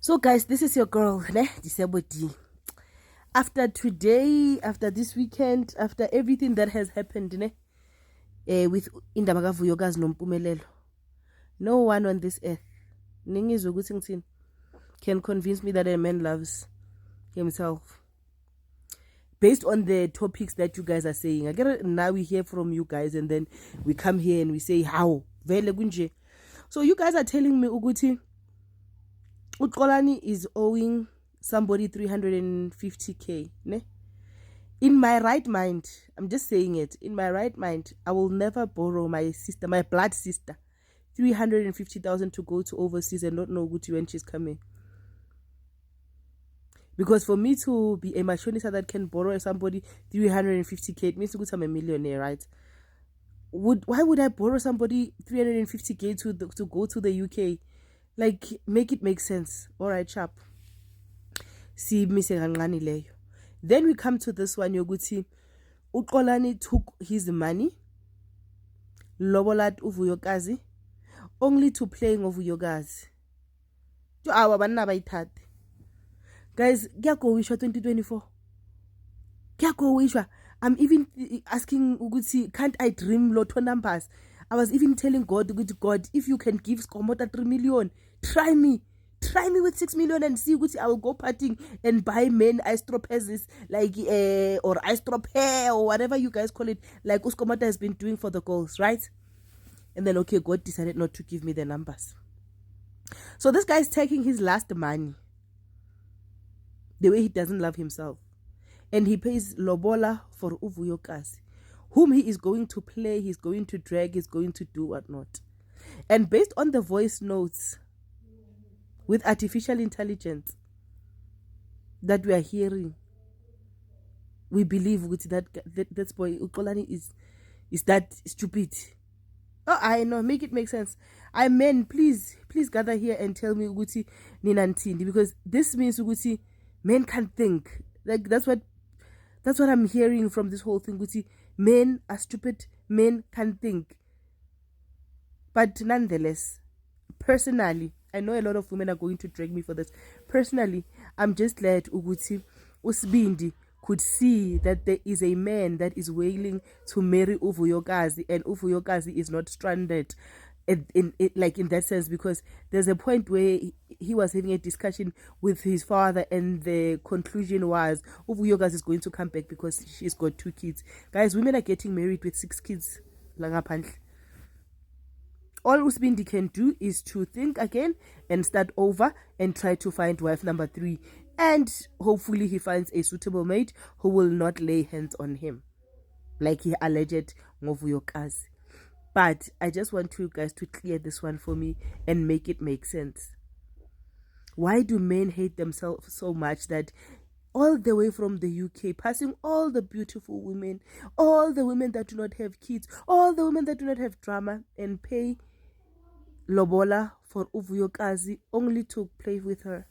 So guys, this is your girl, ne? Disebo D. After today, after this weekend, after everything that has happened, ne? With Indaba kaVuyokazi noMpumelelo, no one on this earth can convince me that a man loves himself. Based on the topics that you guys are saying, I get now we hear from you guys and then we come here and we say how. So you guys are telling me ukuthi uXolani is owing somebody 350k, ne? In my right mind, I'm just saying it, in my right mind, I will never borrow my sister, my blood sister, 350,000 to go to overseas and not know when she's coming. Because for me to be a machonista that can borrow somebody 350k, it means I'm a millionaire, right? Why would I borrow somebody 350k to go to the UK? Like, make it make sense. All right, chap. See, then we come to this one, yoguthi uXolani took his money, lobolat uVuyokazi, only to playing uVuyokazi. Guys, kuyagowishwa 2024. Kuyagowishwa. I'm even asking ukuthi, can't I dream lotto numbers? I was even telling God, God, if you can give Skomota 3 million, try me with 6 million and see ukuthi I will go partying and buy men istropezes, like or istrop hair or whatever you guys call it, like Skomota has been doing for the girls, right? And then okay, God decided not to give me the numbers. So this guy is taking his last money the way he doesn't love himself, and he pays lobola for uVuyokazi, whom he is going to play, he's going to drag, he's going to do whatnot. And based on the voice notes with artificial intelligence that we are hearing, we believe with that boy uXolani is that stupid. Oh, I know, make it make sense. I mean, please gather here and tell me ukuthi nina ntindi, because this means ukuthi men can't think. Like that's what I'm hearing from this whole thing. Ukuthi men are stupid, men can't think. But nonetheless, personally, I know a lot of women are going to drag me for this. Personally, I'm just glad ukuthi uSibindi could see that there is a man that is willing to marry uVuyokazi, and uVuyokazi is not stranded in that sense, because there's a point where he was having a discussion with his father and the conclusion was uVuyokazi is going to come back because she's got 2 kids. Guys, women are getting married with 6 kids. All Usbindi can do is to think again and start over and try to find wife number 3. And hopefully he finds a suitable mate who will not lay hands on him, like he alleged ngoVuyokazi. But I just want you guys to clear this one for me and make it make sense. Why do men hate themselves so much that all the way from the UK, passing all the beautiful women, all the women that do not have kids, all the women that do not have drama, and pay lobola for uVuyokazi only to play with her?